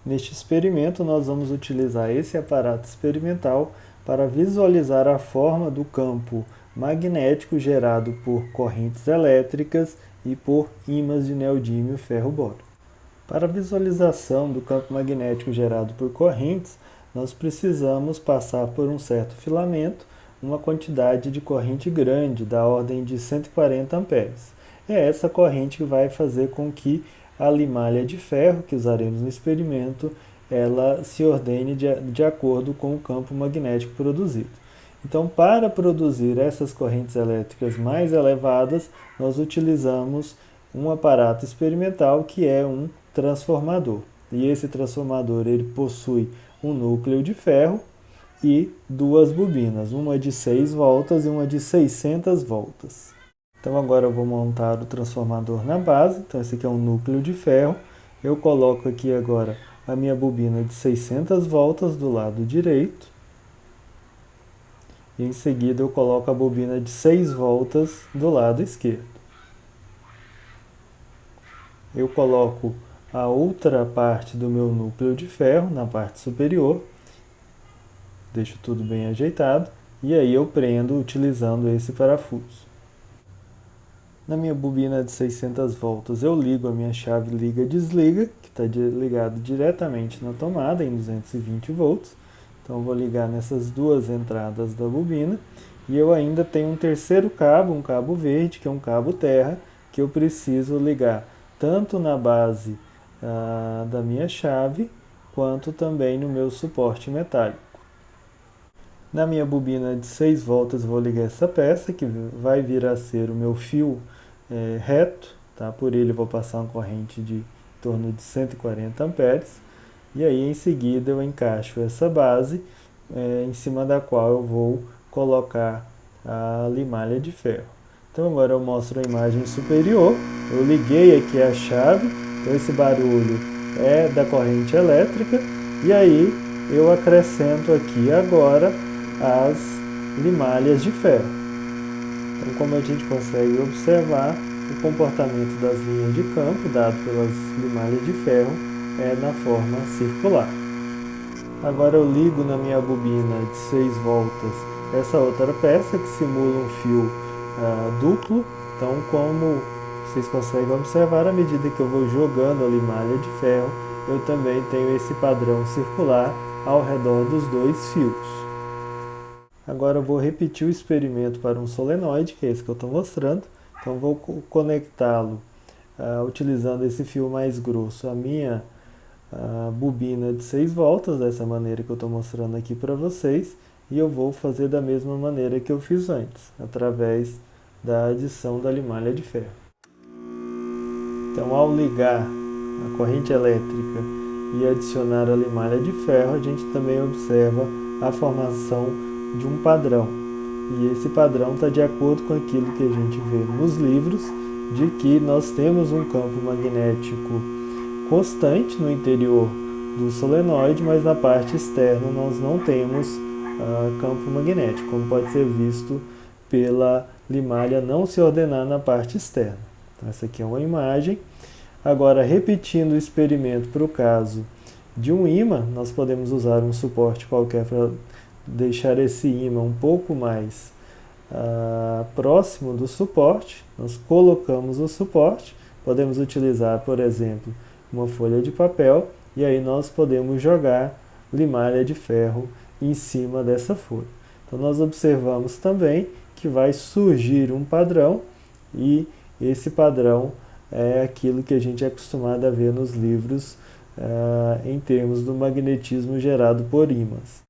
Neste experimento, nós vamos utilizar esse aparato experimental para visualizar a forma do campo magnético gerado por correntes elétricas e por ímãs de neodímio ferro-boro. Para a visualização do campo magnético gerado por correntes, nós precisamos passar por um certo filamento, uma quantidade de corrente grande, da ordem de 140 amperes. É essa corrente que vai fazer com que a limalha de ferro, que usaremos no experimento, ela se ordene de acordo com o campo magnético produzido. Então, para produzir essas correntes elétricas mais elevadas, nós utilizamos um aparato experimental que é um transformador. E esse transformador ele possui um núcleo de ferro e duas bobinas, uma de 6 voltas e uma de 600 voltas. Então agora eu vou montar o transformador na base. Então esse aqui é um núcleo de ferro. Eu coloco aqui agora a minha bobina de 600 voltas do lado direito. E em seguida eu coloco a bobina de 6 voltas do lado esquerdo. Eu coloco a outra parte do meu núcleo de ferro na parte superior. Deixo tudo bem ajeitado. E aí eu prendo utilizando esse parafuso. Na minha bobina de 600 voltas eu ligo a minha chave liga-desliga, que está ligado diretamente na tomada em 220 volts. Então eu vou ligar nessas duas entradas da bobina. E eu ainda tenho um terceiro cabo, um cabo verde, que é um cabo terra, que eu preciso ligar tanto na base da minha chave, quanto também no meu suporte metálico. Na minha bobina de 6 voltas vou ligar essa peça, que vai vir a ser o meu fio reto, tá? Por ele vou passar uma corrente de em torno de 140 amperes. E aí em seguida eu encaixo essa base em cima da qual eu vou colocar a limalha de ferro. Então agora eu mostro a imagem superior. Eu liguei aqui a chave, então esse barulho é da corrente elétrica. E aí eu acrescento aqui agora as limalhas de ferro. Então, como a gente consegue observar, o comportamento das linhas de campo dado pelas limalhas de ferro é na forma circular. Agora eu ligo na minha bobina de 6 voltas essa outra peça que simula um fio duplo. Então, como vocês conseguem observar, à medida que eu vou jogando a limalha de ferro, eu também tenho esse padrão circular ao redor dos dois fios. Agora eu vou repetir o experimento para um solenoide, que é esse que eu estou mostrando. Então vou conectá-lo utilizando esse fio mais grosso a minha bobina de 6 voltas, dessa maneira que eu estou mostrando aqui para vocês. E eu vou fazer da mesma maneira que eu fiz antes, através da adição da limalha de ferro. Então ao ligar a corrente elétrica e adicionar a limalha de ferro, a gente também observa a formação de um padrão. E esse padrão está de acordo com aquilo que a gente vê nos livros, de que nós temos um campo magnético constante no interior do solenoide, mas na parte externa nós não temos campo magnético, como pode ser visto pela limalha não se ordenar na parte externa. Então essa aqui é uma imagem. Agora, repetindo o experimento para o caso de um ímã, nós podemos usar um suporte qualquer para deixar esse ímã um pouco mais próximo do suporte. Nós colocamos o suporte, podemos utilizar, por exemplo, uma folha de papel, e aí nós podemos jogar limalha de ferro em cima dessa folha. Então nós observamos também que vai surgir um padrão, e esse padrão é aquilo que a gente é acostumado a ver nos livros em termos do magnetismo gerado por ímãs.